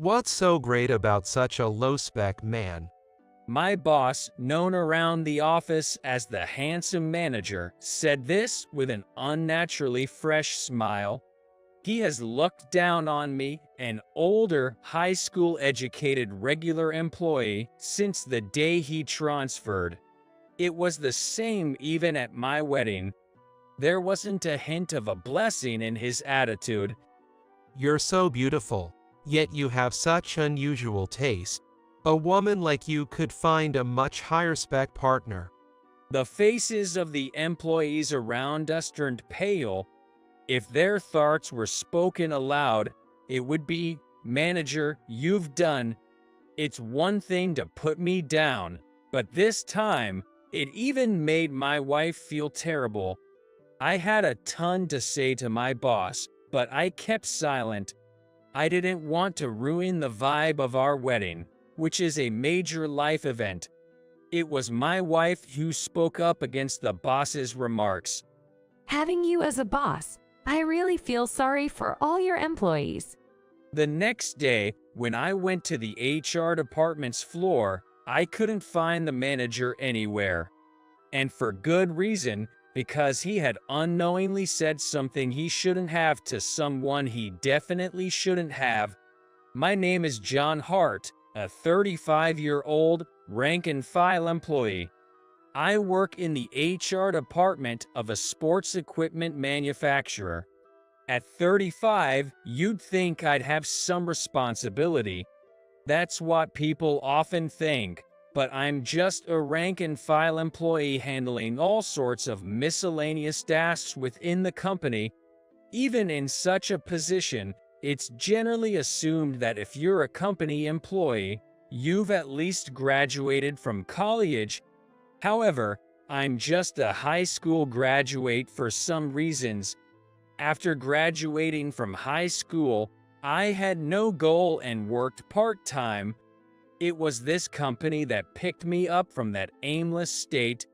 What's so great about such a low-spec man? My boss, known around the office as the handsome manager, said this with an unnaturally fresh smile. He has looked down on me, an older, high school educated regular employee, since the day he transferred. It was the same even at my wedding. There wasn't a hint of a blessing in his attitude. You're so beautiful, yet you have such unusual taste. A woman like you could find a much higher spec partner. The faces of the employees around us turned pale. If their thoughts were spoken aloud, it would be, "Manager, you've done." It's one thing to put me down, but this time, it even made my wife feel terrible. I had a ton to say to my boss, but I kept silent. I didn't want to ruin the vibe of our wedding, which is a major life event. It was my wife who spoke up against the boss's remarks. Having you as a boss, I really feel sorry for all your employees. The next day, when I went to the HR department's floor, I couldn't find the manager anywhere. And for good reason, because he had unknowingly said something he shouldn't have to someone he definitely shouldn't have. My name is John Hart, a 35-year-old rank-and-file employee. I work in the HR department of a sports equipment manufacturer. At 35, you'd think I'd have some responsibility. That's what people often think, but I'm just a rank-and-file employee handling all sorts of miscellaneous tasks within the company. Even in such a position, it's generally assumed that if you're a company employee, you've at least graduated from college. However, I'm just a high school graduate for some reasons. After graduating from high school, I had no goal and worked part-time. It was this company that picked me up from that aimless state.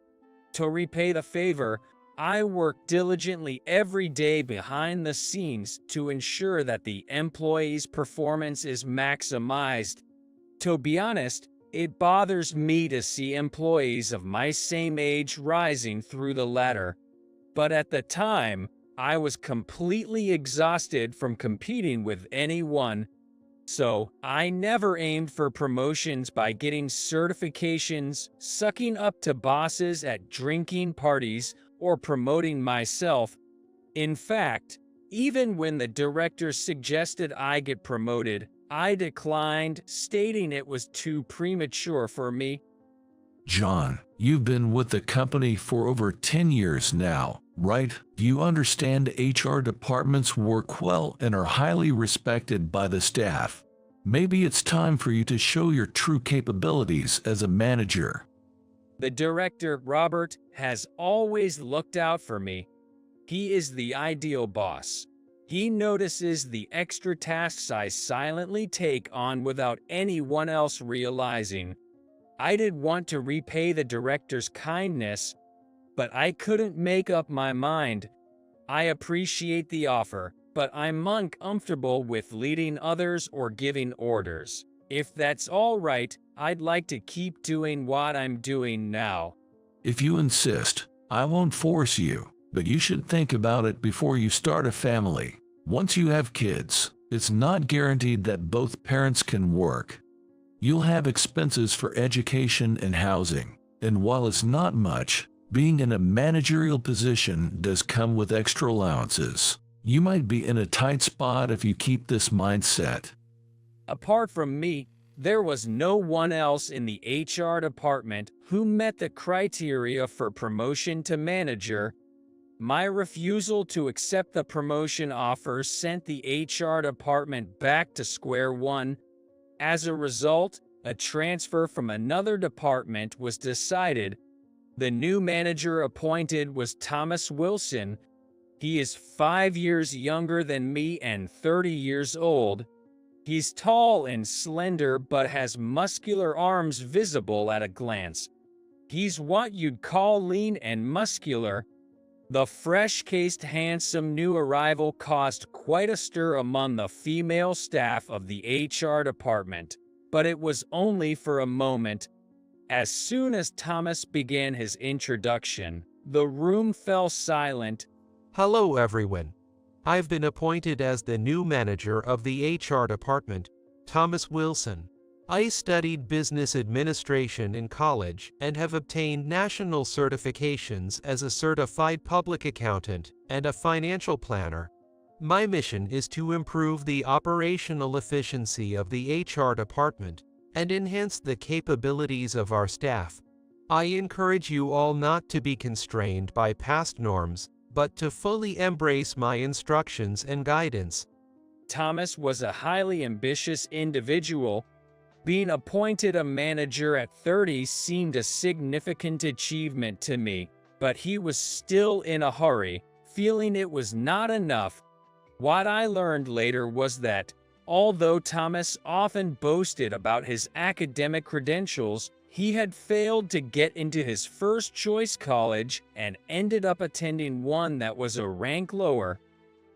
To repay the favor, I worked diligently every day behind the scenes to ensure that the employee's performance is maximized. To be honest, it bothers me to see employees of my same age rising through the ladder. But at the time, I was completely exhausted from competing with anyone. So, I never aimed for promotions by getting certifications, sucking up to bosses at drinking parties, or promoting myself. In fact, even when the director suggested I get promoted, I declined, stating it was too premature for me. John, you've been with the company for over 10 years now, right? You understand HR departments work well and are highly respected by the staff. Maybe it's time for you to show your true capabilities as a manager. The director, Robert, has always looked out for me. He is the ideal boss. He notices the extra tasks I silently take on without anyone else realizing. I did want to repay the director's kindness, but I couldn't make up my mind. I appreciate the offer, but I'm uncomfortable with leading others or giving orders. If that's all right, I'd like to keep doing what I'm doing now. If you insist, I won't force you, but you should think about it before you start a family. Once you have kids, it's not guaranteed that both parents can work. You'll have expenses for education and housing, and while it's not much, being in a managerial position does come with extra allowances. You might be in a tight spot if you keep this mindset. Apart from me, there was no one else in the HR department who met the criteria for promotion to manager. My refusal to accept the promotion offer sent the HR department back to square one. As a result, a transfer from another department was decided. The new manager appointed was Thomas Wilson. He is 5 years younger than me and 30 years old. He's tall and slender but has muscular arms visible at a glance. He's what you'd call lean and muscular. The fresh-faced handsome new arrival caused quite a stir among the female staff of the HR department, but it was only for a moment. As soon as Thomas began his introduction, the room fell silent. Hello everyone. I've been appointed as the new manager of the HR department, Thomas Wilson. I studied business administration in college and have obtained national certifications as a certified public accountant and a financial planner. My mission is to improve the operational efficiency of the HR department and enhance the capabilities of our staff. I encourage you all not to be constrained by past norms, but to fully embrace my instructions and guidance. Thomas was a highly ambitious individual. Being appointed a manager at 30 seemed a significant achievement to me, but he was still in a hurry, feeling it was not enough. What I learned later was that, although Thomas often boasted about his academic credentials, he had failed to get into his first choice college and ended up attending one that was a rank lower.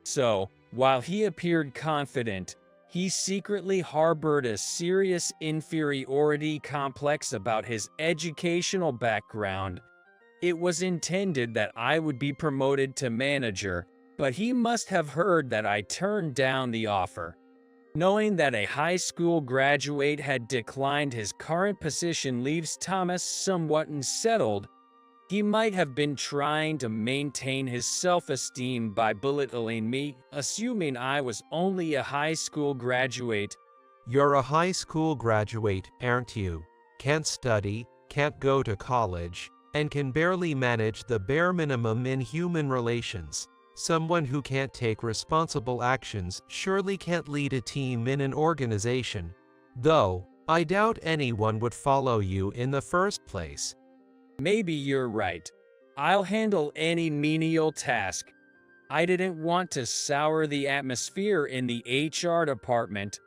So, while he appeared confident, he secretly harbored a serious inferiority complex about his educational background. It was intended that I would be promoted to manager, but he must have heard that I turned down the offer. Knowing that a high school graduate had declined his current position leaves Thomas somewhat unsettled. He might have been trying to maintain his self-esteem by belittling me, assuming I was only a high school graduate. You're a high school graduate, aren't you? Can't study, can't go to college, and can barely manage the bare minimum in human relations. Someone who can't take responsible actions surely can't lead a team in an organization. Though, I doubt anyone would follow you in the first place. Maybe you're right. I'll handle any menial task. I didn't want to sour the atmosphere in the HR department,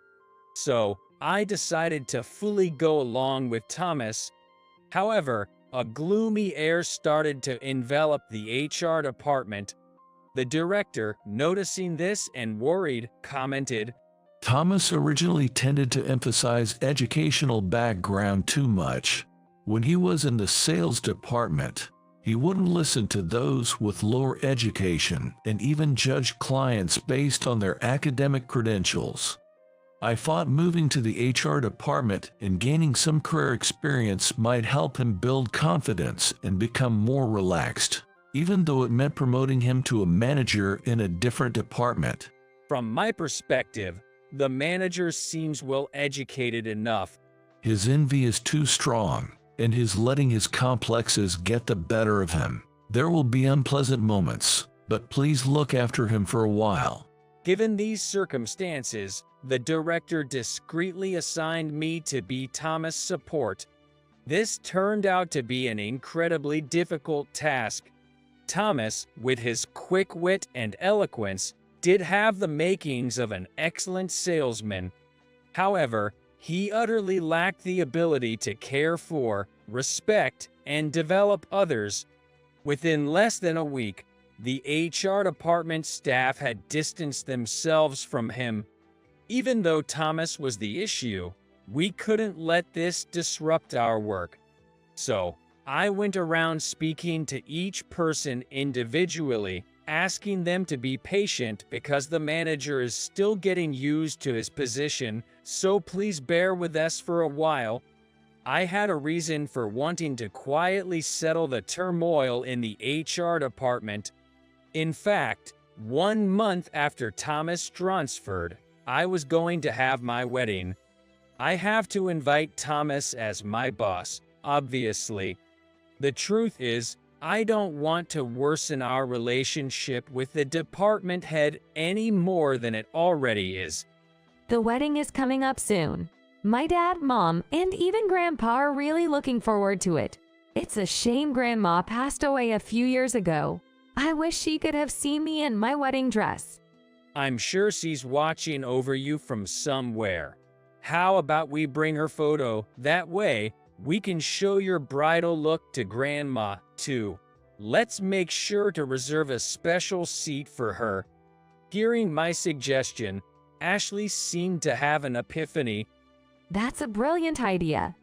so I decided to fully go along with Thomas. However, a gloomy air started to envelop the HR department. The director, noticing this and worried, commented, Thomas originally tended to emphasize educational background too much. When he was in the sales department, he wouldn't listen to those with lower education and even judge clients based on their academic credentials. I thought moving to the HR department and gaining some career experience might help him build confidence and become more relaxed, even though it meant promoting him to a manager in a different department. From my perspective, the manager seems well educated enough. His envy is too strong, and he's letting his complexes get the better of him. There will be unpleasant moments, but please look after him for a while. Given these circumstances, the director discreetly assigned me to be Thomas' support. This turned out to be an incredibly difficult task. Thomas, with his quick wit and eloquence, did have the makings of an excellent salesman. However, he utterly lacked the ability to care for, respect, and develop others. Within less than a week, the HR department staff had distanced themselves from him. Even though Thomas was the issue, we couldn't let this disrupt our work. So, I went around speaking to each person individually, asking them to be patient because the manager is still getting used to his position, so please bear with us for a while. I had a reason for wanting to quietly settle the turmoil in the HR department. In fact, 1 month after Thomas transferred, I was going to have my wedding. I have to invite Thomas as my boss, obviously. The truth is, I don't want to worsen our relationship with the department head any more than it already is. The wedding is coming up soon. My dad, mom, and even grandpa are really looking forward to it. It's a shame grandma passed away a few years ago. I wish she could have seen me in my wedding dress. I'm sure she's watching over you from somewhere. How about we bring her photo? That way, we can show your bridal look to Grandma, too. Let's make sure to reserve a special seat for her. Hearing my suggestion, Ashley seemed to have an epiphany. That's a brilliant idea.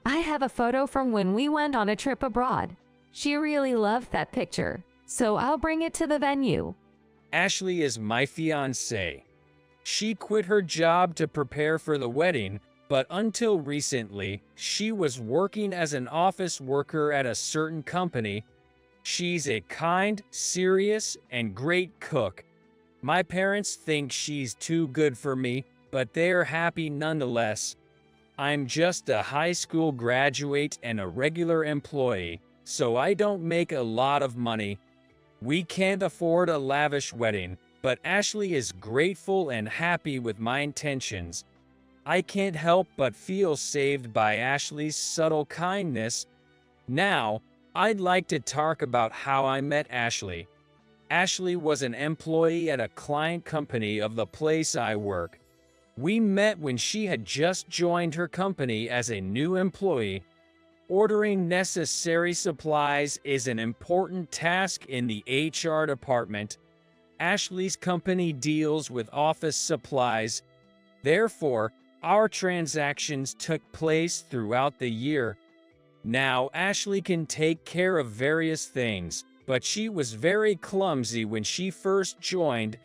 I have a photo from when we went on a trip abroad. She really loved that picture, so I'll bring it to the venue. Ashley is my fiancée. She quit her job to prepare for the wedding, but until recently, she was working as an office worker at a certain company. She's a kind, serious, and great cook. My parents think she's too good for me, but they're happy nonetheless. I'm just a high school graduate and a regular employee, so I don't make a lot of money. We can't afford a lavish wedding, but Ashley is grateful and happy with my intentions. I can't help but feel saved by Ashley's subtle kindness. Now, I'd like to talk about how I met Ashley. Ashley was an employee at a client company of the place I work. We met when she had just joined her company as a new employee. Ordering necessary supplies is an important task in the HR department. Ashley's company deals with office supplies. Therefore, our transactions took place throughout the year. Now, Ashley can take care of various things, but she was very clumsy when she first joined.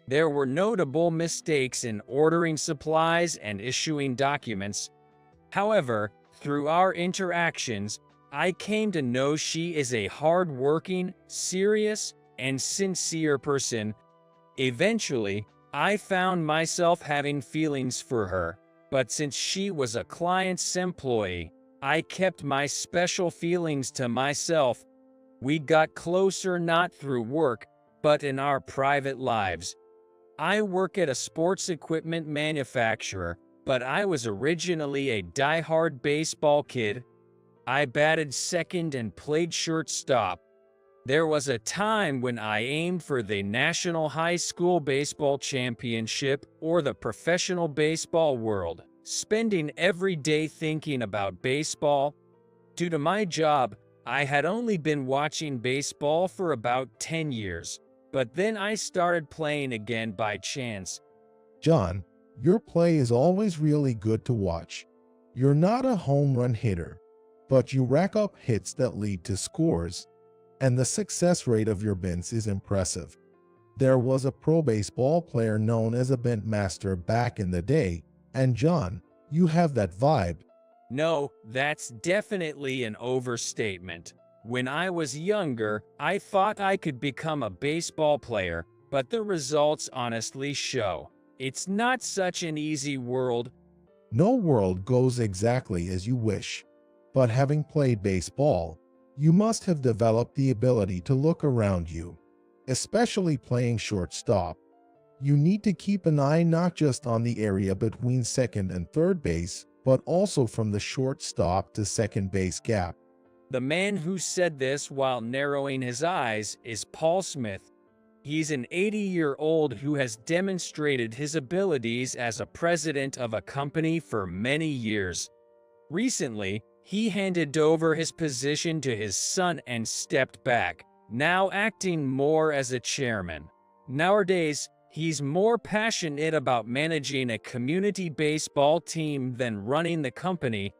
There were notable mistakes in ordering supplies and issuing documents. However, through our interactions, I came to know she is a hard-working, serious, and sincere person. Eventually, I found myself having feelings for her, but since she was a client's employee, I kept my special feelings to myself. We got closer not through work, but in our private lives. I work at a sports equipment manufacturer, but I was originally a die-hard baseball kid. I batted second and played shortstop. There was a time when I aimed for the National High School Baseball Championship or the professional baseball world, spending every day thinking about baseball. Due to my job, I had only been watching baseball for about 10 years, but then I started playing again by chance. John, your play is always really good to watch. You're not a home run hitter, but you rack up hits that lead to scores, and the success rate of your bints is impressive. There was a pro baseball player known as a bint master back in the day, and John, you have that vibe. No, that's definitely an overstatement. When I was younger, I thought I could become a baseball player, but the results honestly show it's not such an easy world. No world goes exactly as you wish, but having played baseball, you must have developed the ability to look around you, especially playing shortstop. You need to keep an eye not just on the area between second and third base, but also from the shortstop to second base gap. The man who said this while narrowing his eyes is Paul Smith. He's an 80-year-old who has demonstrated his abilities as a president of a company for many years. Recently, he handed over his position to his son and stepped back, now acting more as a chairman. Nowadays, he's more passionate about managing a community baseball team than running the company.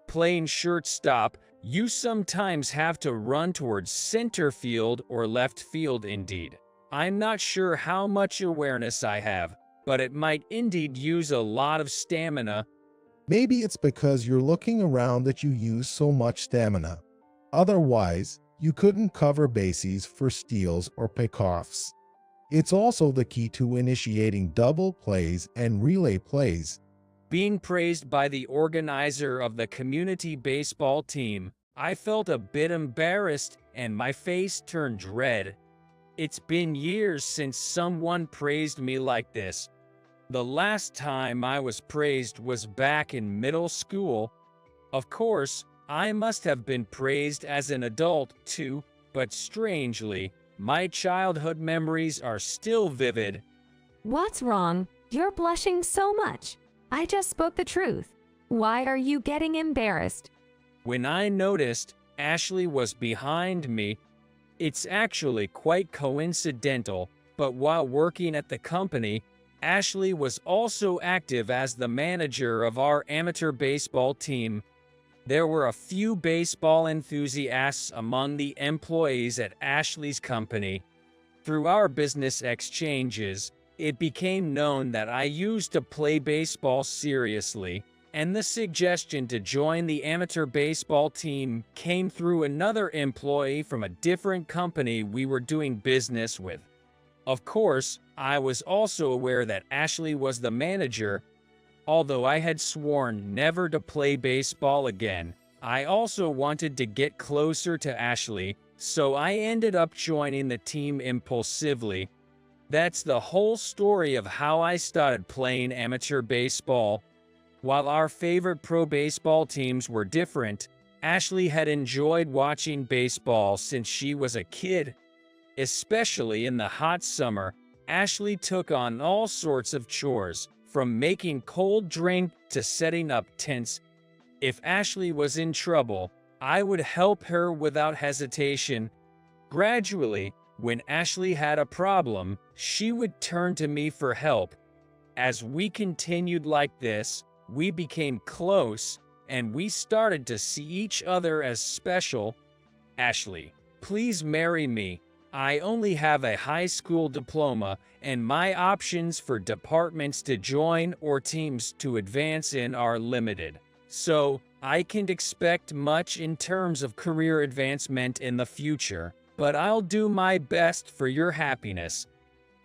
Playing shortstop, you sometimes have to run towards center field or left field indeed. I'm not sure how much awareness I have, but it might indeed use a lot of stamina. Maybe it's because you're looking around that you use so much stamina. Otherwise, you couldn't cover bases for steals or pickoffs. It's also the key to initiating double plays and relay plays. Being praised by the organizer of the community baseball team, I felt a bit embarrassed and my face turned red. It's been years since someone praised me like this. The last time I was praised was back in middle school. Of course, I must have been praised as an adult too, but strangely, my childhood memories are still vivid. What's wrong? You're blushing so much. I just spoke the truth. Why are you getting embarrassed? When I noticed Ashley was behind me, it's actually quite coincidental. But while working at the company, Ashley was also active as the manager of our amateur baseball team. There were a few baseball enthusiasts among the employees at Ashley's company. Through our business exchanges, it became known that I used to play baseball seriously, and the suggestion to join the amateur baseball team came through another employee from a different company we were doing business with. Of course, I was also aware that Ashley was the manager. Although I had sworn never to play baseball again, I also wanted to get closer to Ashley, so I ended up joining the team impulsively. That's the whole story of how I started playing amateur baseball. While our favorite pro baseball teams were different, Ashley had enjoyed watching baseball since she was a kid. Especially in the hot summer, Ashley took on all sorts of chores, from making cold drink to setting up tents. If Ashley was in trouble, I would help her without hesitation. Gradually, when Ashley had a problem, she would turn to me for help. As we continued like this, we became close, and we started to see each other as special. Ashley, please marry me. I only have a high school diploma, and my options for departments to join or teams to advance in are limited. So, I can't expect much in terms of career advancement in the future, but I'll do my best for your happiness.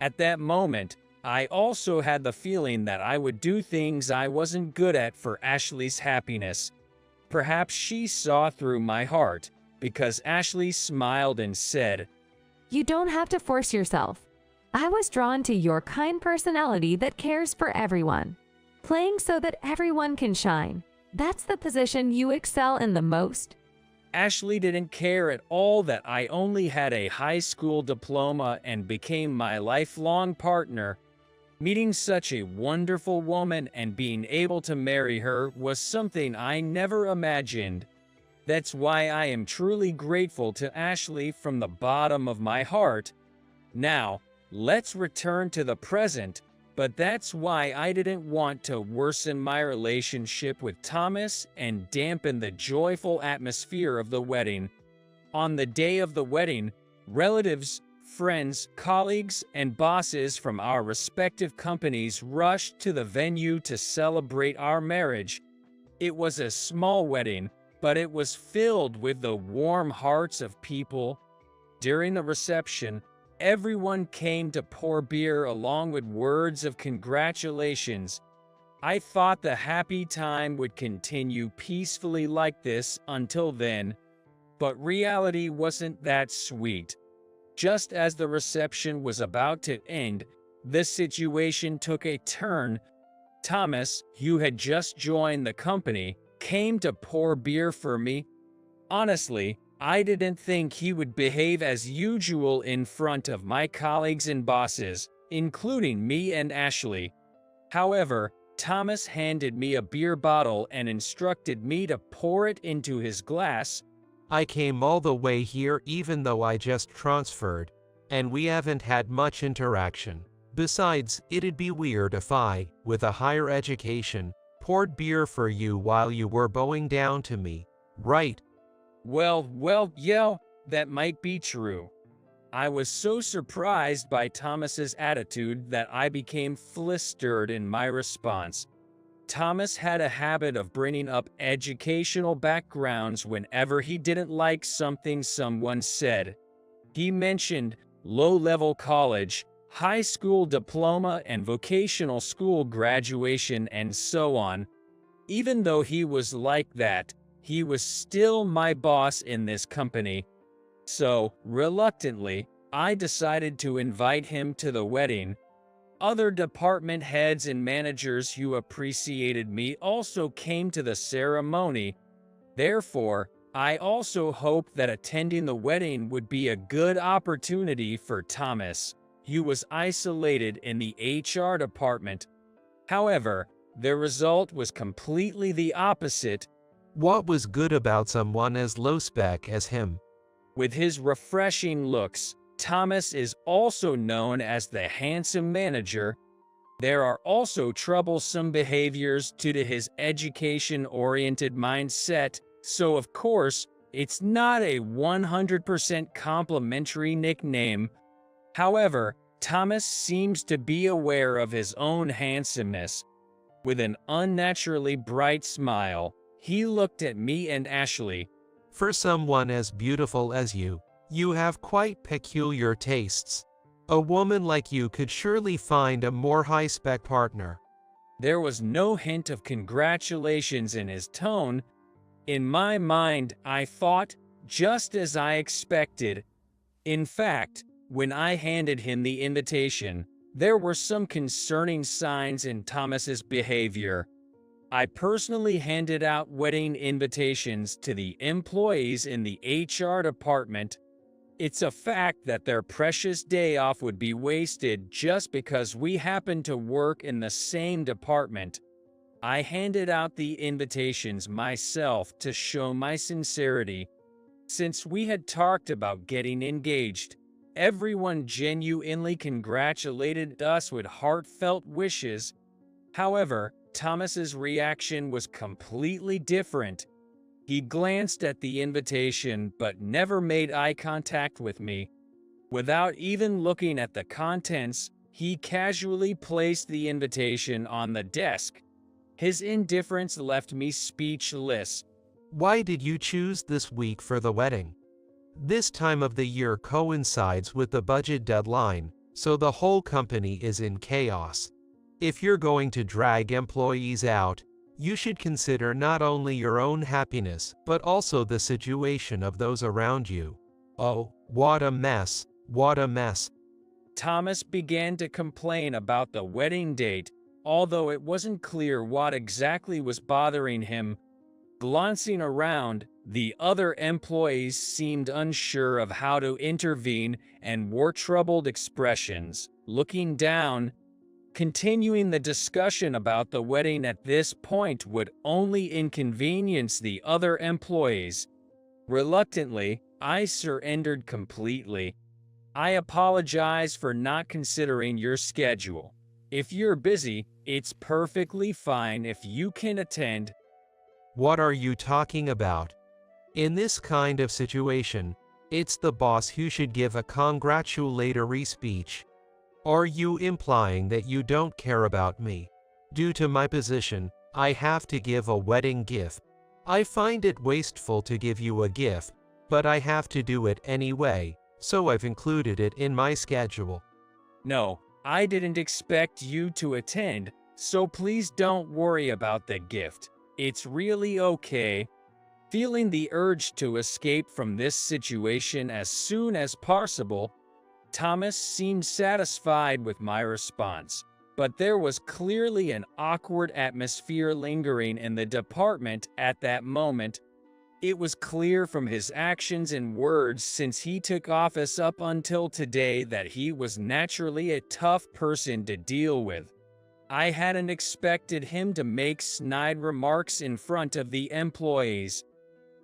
At that moment, I also had the feeling that I would do things I wasn't good at for Ashley's happiness. Perhaps she saw through my heart, because Ashley smiled and said, You don't have to force yourself. I was drawn to your kind personality that cares for everyone. Playing so that everyone can shine. That's the position you excel in the most. Ashley didn't care at all that I only had a high school diploma and became my lifelong partner. Meeting such a wonderful woman and being able to marry her was something I never imagined. That's why I am truly grateful to Ashley from the bottom of my heart. Now, let's return to the present, but that's why I didn't want to worsen my relationship with Thomas and dampen the joyful atmosphere of the wedding. On the day of the wedding, relatives, friends, colleagues, and bosses from our respective companies rushed to the venue to celebrate our marriage. It was a small wedding, but it was filled with the warm hearts of people. During the reception, everyone came to pour beer along with words of congratulations. I thought the happy time would continue peacefully like this until then, but reality wasn't that sweet. Just as the reception was about to end, the situation took a turn. Thomas, who had just joined the company, came to pour beer for me. Honestly, I didn't think he would behave as usual in front of my colleagues and bosses, including me and Ashley. However, Thomas handed me a beer bottle and instructed me to pour it into his glass. I came all the way here even though I just transferred, and we haven't had much interaction. Besides, it'd be weird if I, with a higher education, poured beer for you while you were bowing down to me, right? Well, yeah, that might be true. I was so surprised by Thomas's attitude that I became flustered in my response. Thomas had a habit of bringing up educational backgrounds whenever he didn't like something someone said. He mentioned low-level college, high school diploma, and vocational school graduation, and so on. Even though he was like that, he was still my boss in this company. So, reluctantly, I decided to invite him to the wedding. Other department heads and managers who appreciated me also came to the ceremony. Therefore, I also hoped that attending the wedding would be a good opportunity for Thomas, who was isolated in the HR department. However, the result was completely the opposite. What was good about someone as low-spec as him? With his refreshing looks, Thomas is also known as the handsome manager. There are also troublesome behaviors due to his education-oriented mindset, so of course, it's not a 100% complimentary nickname. However, Thomas seems to be aware of his own handsomeness. With an unnaturally bright smile, he looked at me and Ashley. For someone as beautiful as you have quite peculiar tastes. A woman like you could surely find a more high-spec partner. There was no hint of congratulations in his tone. In my mind, I thought, just as I expected. In fact, when I handed him the invitation, there were some concerning signs in Thomas's behavior. I personally handed out wedding invitations to the employees in the HR department. It's a fact that their precious day off would be wasted just because we happen to work in the same department. I handed out the invitations myself to show my sincerity. Since we had talked about getting engaged, everyone genuinely congratulated us with heartfelt wishes. However, Thomas's reaction was completely different. He glanced at the invitation but never made eye contact with me. Without even looking at the contents, he casually placed the invitation on the desk. His indifference left me speechless. Why did you choose this week for the wedding? This time of the year coincides with the budget deadline, so the whole company is in chaos. If you're going to drag employees out, you should consider not only your own happiness, but also the situation of those around you. Oh, what a mess, what a mess. Thomas began to complain about the wedding date, although it wasn't clear what exactly was bothering him. Glancing around, the other employees seemed unsure of how to intervene and wore troubled expressions. Looking down, continuing the discussion about the wedding at this point would only inconvenience the other employees. Reluctantly, I surrendered completely. I apologize for not considering your schedule. If you're busy, it's perfectly fine if you can attend. What are you talking about? In this kind of situation, it's the boss who should give a congratulatory speech. Are you implying that you don't care about me? Due to my position, I have to give a wedding gift. I find it wasteful to give you a gift, but I have to do it anyway, so I've included it in my schedule. No, I didn't expect you to attend, so please don't worry about the gift. It's really okay. Feeling the urge to escape from this situation as soon as possible, Thomas seemed satisfied with my response, but there was clearly an awkward atmosphere lingering in the department at that moment. It was clear from his actions and words since he took office up until today that he was naturally a tough person to deal with. I hadn't expected him to make snide remarks in front of the employees.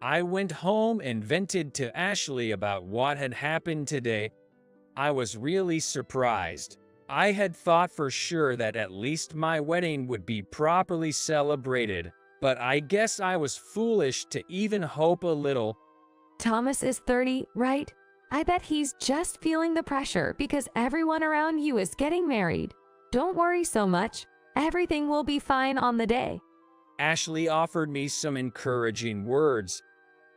I went home and vented to Ashley about what had happened today. I was really surprised. I had thought for sure that at least my wedding would be properly celebrated, but I guess I was foolish to even hope a little. Thomas is 30, right? I bet he's just feeling the pressure because everyone around you is getting married. Don't worry so much. Everything will be fine on the day. Ashley offered me some encouraging words.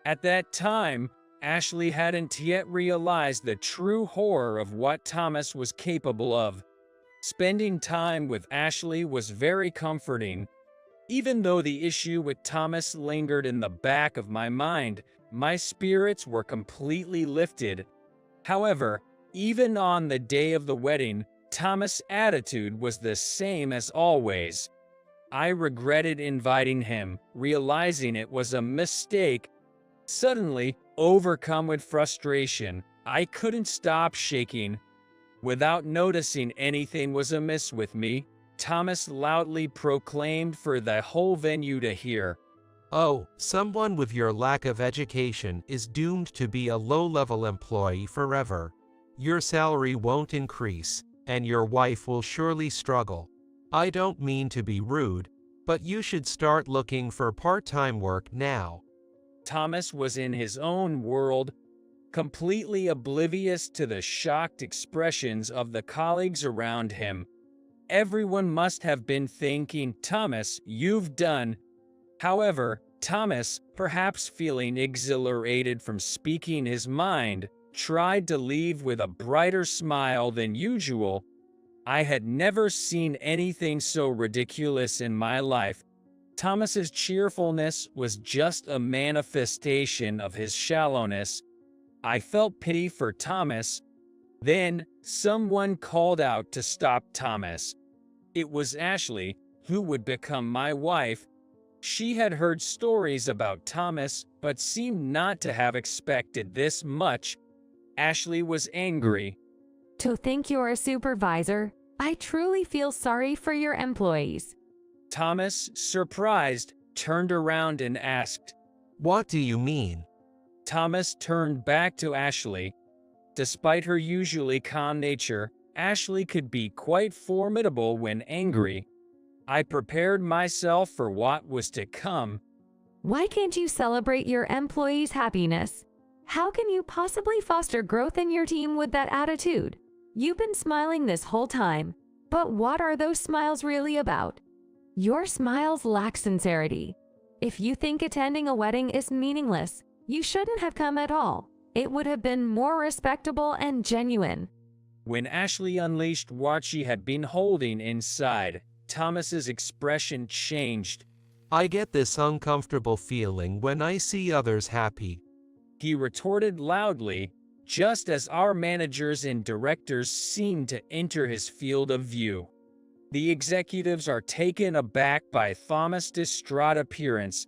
At that time, Ashley hadn't yet realized the true horror of what Thomas was capable of. Spending time with Ashley was very comforting. Even though the issue with Thomas lingered in the back of my mind, my spirits were completely lifted. However, even on the day of the wedding, Thomas' attitude was the same as always. I regretted inviting him, realizing it was a mistake. Suddenly, overcome with frustration, I couldn't stop shaking. Without noticing anything was amiss with me, Thomas loudly proclaimed for the whole venue to hear. Oh, someone with your lack of education is doomed to be a low-level employee forever. Your salary won't increase, and your wife will surely struggle. I don't mean to be rude, but you should start looking for part-time work now." Thomas was in his own world, completely oblivious to the shocked expressions of the colleagues around him. Everyone must have been thinking, "Thomas, you've done." However, Thomas, perhaps feeling exhilarated from speaking his mind, tried to leave with a brighter smile than usual. I had never seen anything so ridiculous in my life. Thomas's cheerfulness was just a manifestation of his shallowness. I felt pity for Thomas. Then, someone called out to stop Thomas. It was Ashley, who would become my wife. She had heard stories about Thomas, but seemed not to have expected this much. Ashley was angry. To think you're a supervisor, I truly feel sorry for your employees. Thomas, surprised, turned around and asked. "What do you mean?" Thomas turned back to Ashley. Despite her usually calm nature, Ashley could be quite formidable when angry. I prepared myself for what was to come. Why can't you celebrate your employees' happiness? How can you possibly foster growth in your team with that attitude? You've been smiling this whole time, but what are those smiles really about? Your smiles lack sincerity. If you think attending a wedding is meaningless, you shouldn't have come at all. It would have been more respectable and genuine. When Ashley unleashed what she had been holding inside, Thomas's expression changed. "I get this uncomfortable feeling when I see others happy," he retorted loudly, just as our managers and directors seemed to enter his field of view. The executives are taken aback by Thomas' distraught appearance.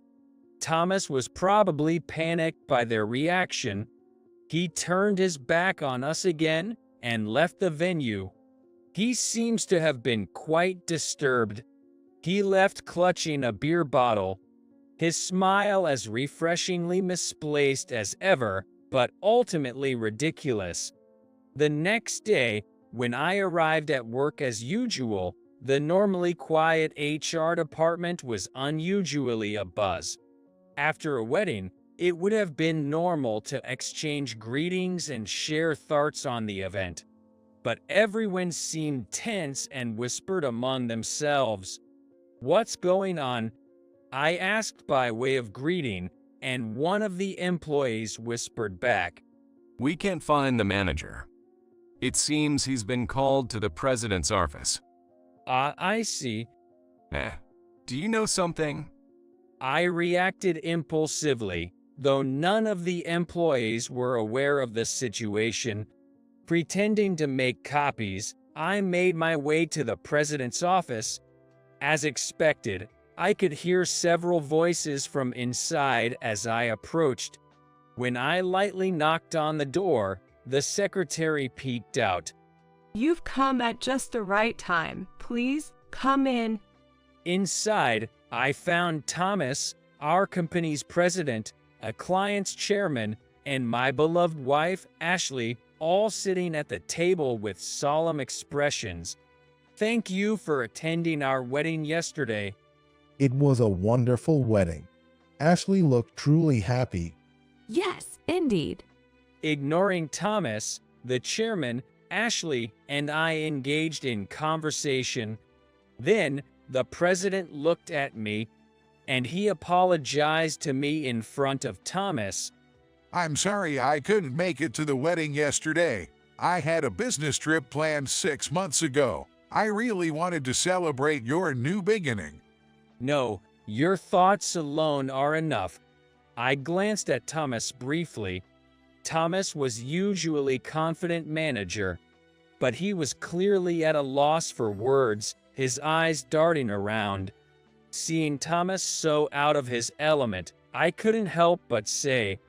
Thomas was probably panicked by their reaction. He turned his back on us again and left the venue. He seems to have been quite disturbed. He left clutching a beer bottle, his smile as refreshingly misplaced as ever, but ultimately ridiculous. The next day, when I arrived at work as usual, the normally quiet HR department was unusually abuzz. After a wedding, it would have been normal to exchange greetings and share thoughts on the event. But everyone seemed tense and whispered among themselves. "What's going on?" I asked by way of greeting, and one of the employees whispered back. "We can't find the manager. It seems he's been called to the president's office." I see. Do you know something?" I reacted impulsively, though none of the employees were aware of the situation. Pretending to make copies, I made my way to the president's office. As expected, I could hear several voices from inside as I approached. When I lightly knocked on the door, the secretary peeked out. "You've come at just the right time. Please, come in." Inside, I found Thomas, our company's president, a client's chairman, and my beloved wife, Ashley, all sitting at the table with solemn expressions. "Thank you for attending our wedding yesterday." It was a wonderful wedding. Ashley looked truly happy. Yes, indeed. Ignoring Thomas, the chairman, Ashley and I engaged in conversation. Then, the president looked at me, and he apologized to me in front of Thomas. "I'm sorry I couldn't make it to the wedding yesterday. I had a business trip planned 6 months ago. I really wanted to celebrate your new beginning." "No, your thoughts alone are enough." I glanced at Thomas briefly. Thomas was usually confident manager, but he was clearly at a loss for words, his eyes darting around. Seeing Thomas so out of his element, I couldn't help but say,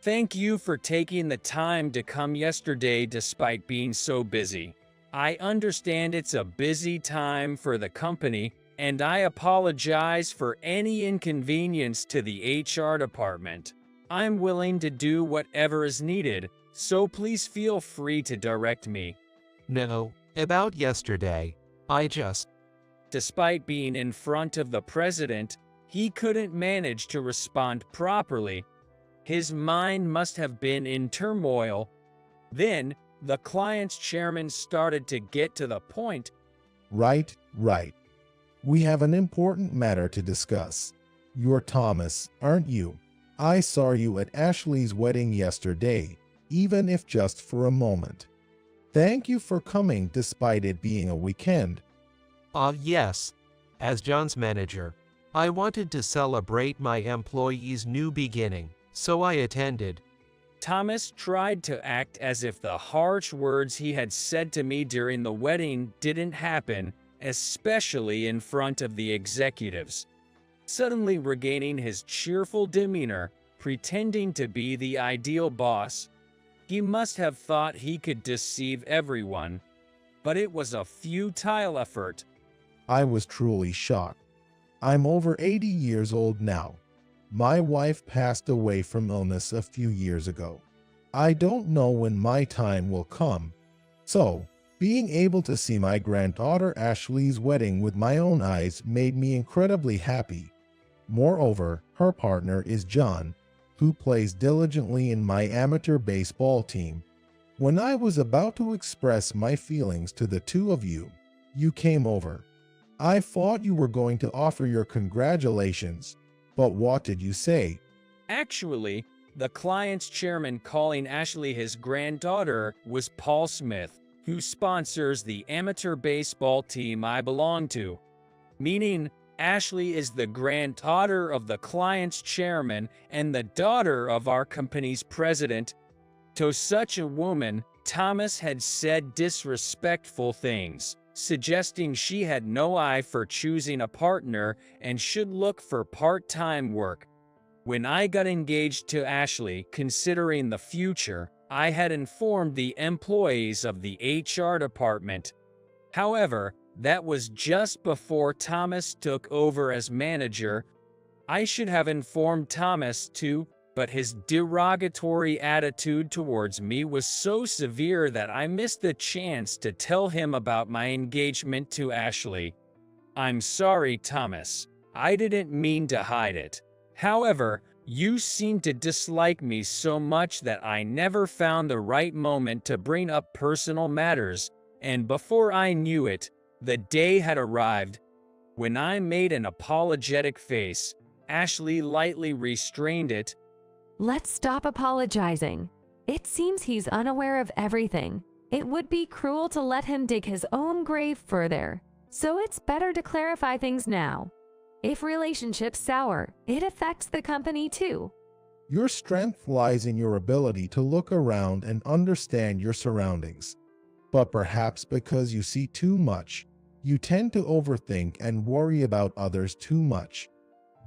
"Thank you for taking the time to come yesterday despite being so busy. I understand it's a busy time for the company, and I apologize for any inconvenience to the HR department. I'm willing to do whatever is needed. so please feel free to direct me. No, about yesterday, I just. Despite being in front of the president, he couldn't manage to respond properly. His mind must have been in turmoil. Then, the client's chairman started to get to the point. Right. We have an important matter to discuss. You're Thomas, aren't you? I saw you at Ashley's wedding yesterday, even if just for a moment. Thank you for coming despite it being a weekend. Yes. As John's manager, I wanted to celebrate my employee's new beginning, so I attended. Thomas tried to act as if the harsh words he had said to me during the wedding didn't happen, especially in front of the executives. Suddenly regaining his cheerful demeanor, pretending to be the ideal boss, he must have thought he could deceive everyone, but it was a futile effort. I was truly shocked. I'm over 80 years old now. My wife passed away from illness a few years ago. I don't know when my time will come. So, being able to see my granddaughter Ashley's wedding with my own eyes made me incredibly happy. Moreover, her partner is John, who plays diligently in my amateur baseball team. When I was about to express my feelings to the two of you, you came over. I thought you were going to offer your congratulations, but what did you say? Actually, the client's chairman calling Ashley his granddaughter was Paul Smith, who sponsors the amateur baseball team I belong to. Meaning, Ashley is the granddaughter of the client's chairman and the daughter of our company's president. To such a woman, Thomas had said disrespectful things, suggesting she had no eye for choosing a partner and should look for part-time work. When I got engaged to Ashley, considering the future, I had informed the employees of the HR department. However, that was just before Thomas took over as manager. I should have informed Thomas too, but his derogatory attitude towards me was so severe that I missed the chance to tell him about my engagement to Ashley. I'm sorry, Thomas. I didn't mean to hide it. However, you seem to dislike me so much that I never found the right moment to bring up personal matters, and before I knew it, the day had arrived. When I made an apologetic face, Ashley lightly restrained it. Let's stop apologizing. It seems he's unaware of everything. It would be cruel to let him dig his own grave further. So it's better to clarify things now. If relationships sour, it affects the company too. Your strength lies in your ability to look around and understand your surroundings. But perhaps because you see too much, you tend to overthink and worry about others too much.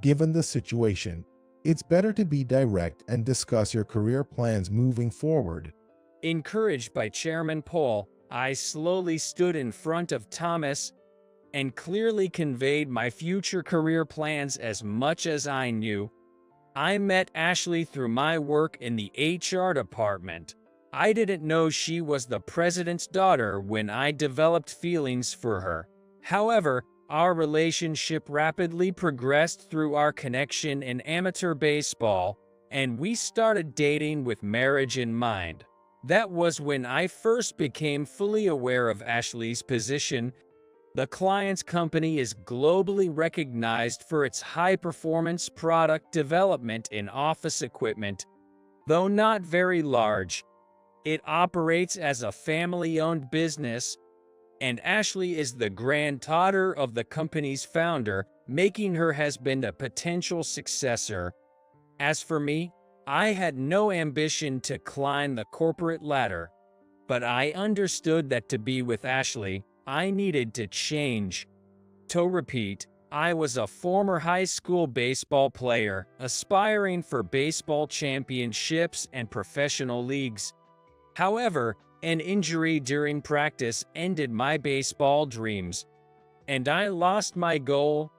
Given the situation, it's better to be direct and discuss your career plans moving forward. Encouraged by Chairman Paul, I slowly stood in front of Thomas and clearly conveyed my future career plans as much as I knew. I met Ashley through my work in the HR department. I didn't know she was the president's daughter when I developed feelings for her. However, our relationship rapidly progressed through our connection in amateur baseball, and we started dating with marriage in mind. That was when I first became fully aware of Ashley's position. The client's company is globally recognized for its high-performance product development in office equipment. Though not very large, it operates as a family-owned business, and Ashley is the granddaughter of the company's founder, making her husband a potential successor. As for me, I had no ambition to climb the corporate ladder, but I understood that to be with Ashley, I needed to change. To repeat, I was a former high school baseball player, aspiring for baseball championships and professional leagues. However, an injury during practice ended my baseball dreams, and I lost my goal.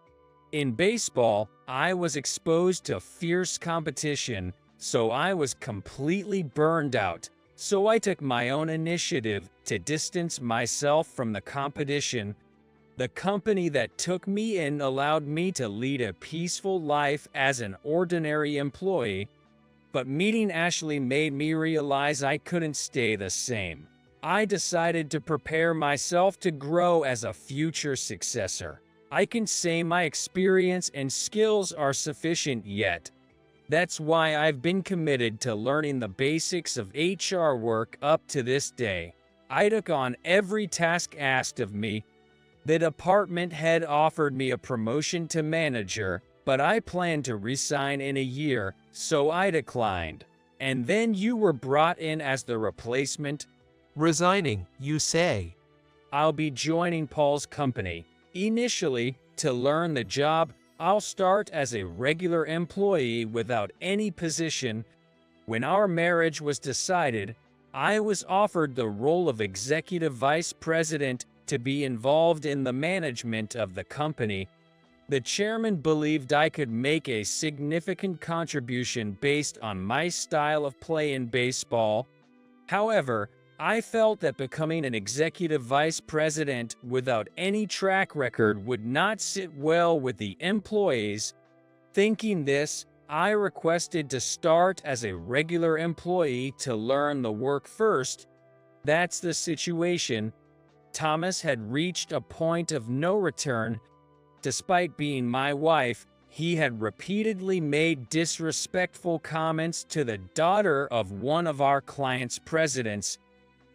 In baseball, I was exposed to fierce competition, so I was completely burned out. so I took my own initiative to distance myself from the competition. The company that took me in allowed me to lead a peaceful life as an ordinary employee, but meeting Ashley made me realize I couldn't stay the same. I decided to prepare myself to grow as a future successor. I can say my experience and skills are sufficient yet. That's why I've been committed to learning the basics of HR work up to this day. I took on every task asked of me. The department head offered me a promotion to manager, but I planned to resign in a year, so I declined. And then you were brought in as the replacement. Resigning, you say? I'll be joining Paul's company. Initially, to learn the job, I'll start as a regular employee without any position. When our marriage was decided, I was offered the role of executive vice president to be involved in the management of the company. The chairman believed I could make a significant contribution based on my style of play in baseball. However, I felt that becoming an executive vice president without any track record would not sit well with the employees. Thinking this, I requested to start as a regular employee to learn the work first. That's the situation. Thomas had reached a point of no return. Despite being my wife, he had repeatedly made disrespectful comments to the daughter of one of our client's presidents.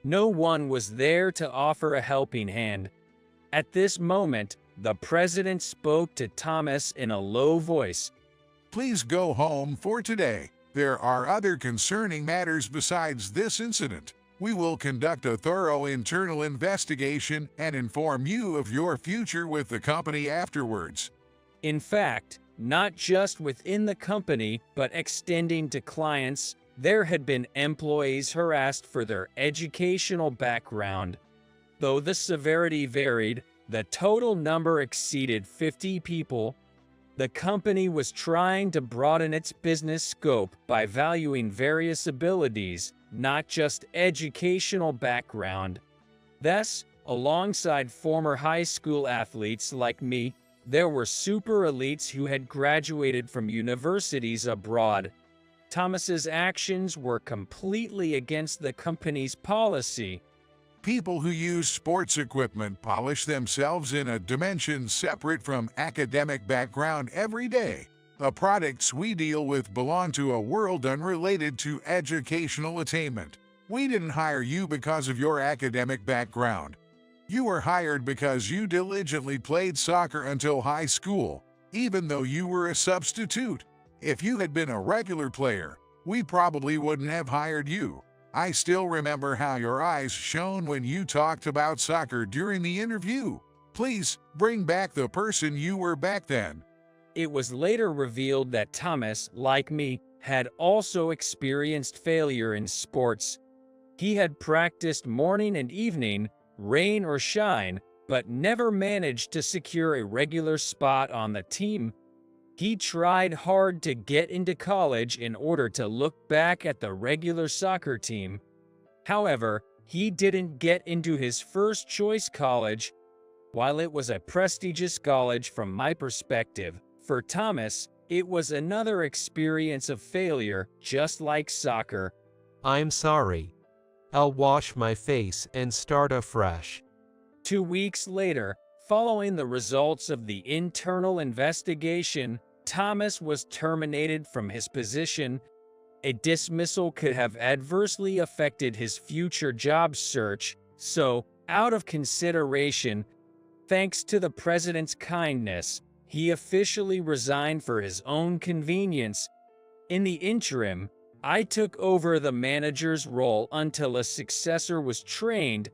No one was there to offer a helping hand. At this moment, the president spoke to Thomas in a low voice. Please go home for today. There are other concerning matters besides this incident. We will conduct a thorough internal investigation and inform you of your future with the company afterwards. In fact, not just within the company, but extending to clients, there had been employees harassed for their educational background. Though the severity varied, the total number exceeded 50 people. The company was trying to broaden its business scope by valuing various abilities, not just educational background. Thus, alongside former high school athletes like me, there were super elites who had graduated from universities abroad. Thomas's actions were completely against the company's policy. People who use sports equipment polish themselves in a dimension separate from academic background every day. The products we deal with belong to a world unrelated to educational attainment. We didn't hire you because of your academic background. You were hired because you diligently played soccer until high school, even though you were a substitute. If you had been a regular player, we probably wouldn't have hired you. I still remember how your eyes shone when you talked about soccer during the interview. Please, bring back the person you were back then. It was later revealed that Thomas, like me, had also experienced failure in sports. He had practiced morning and evening, rain or shine, but never managed to secure a regular spot on the team. He tried hard to get into college in order to look back at the regular soccer team. However, he didn't get into his first choice college. While it was a prestigious college from my perspective, for Thomas, it was another experience of failure, just like soccer. I'm sorry. I'll wash my face and start afresh. 2 weeks later, following the results of the internal investigation, Thomas was terminated from his position. A dismissal could have adversely affected his future job search, so, out of consideration, thanks to the president's kindness, he officially resigned for his own convenience. In the interim, I took over the manager's role until a successor was trained.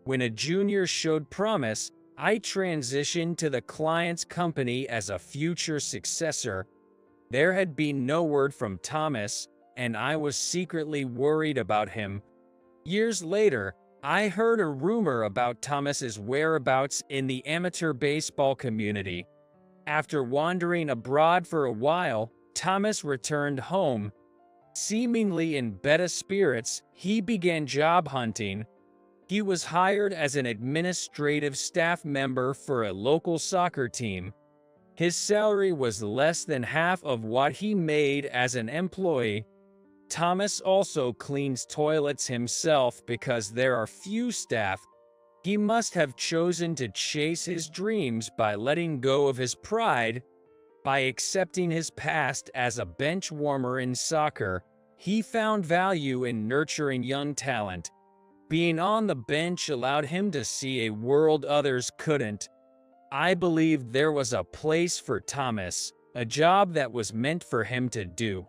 When a junior showed promise, I transitioned to the client's company as a future successor. There had been no word from Thomas, and I was secretly worried about him. Years later, I heard a rumor about Thomas's whereabouts in the amateur baseball community. After wandering abroad for a while, Thomas returned home. Seemingly in better spirits, he began job hunting. He was hired as an administrative staff member for a local soccer team. His salary was less than half of what he made as an employee. Thomas also cleans toilets himself because there are few staff. He must have chosen to chase his dreams by letting go of his pride. By accepting his past as a bench warmer in soccer, he found value in nurturing young talent. Being on the bench allowed him to see a world others couldn't. I believed there was a place for Thomas, a job that was meant for him to do.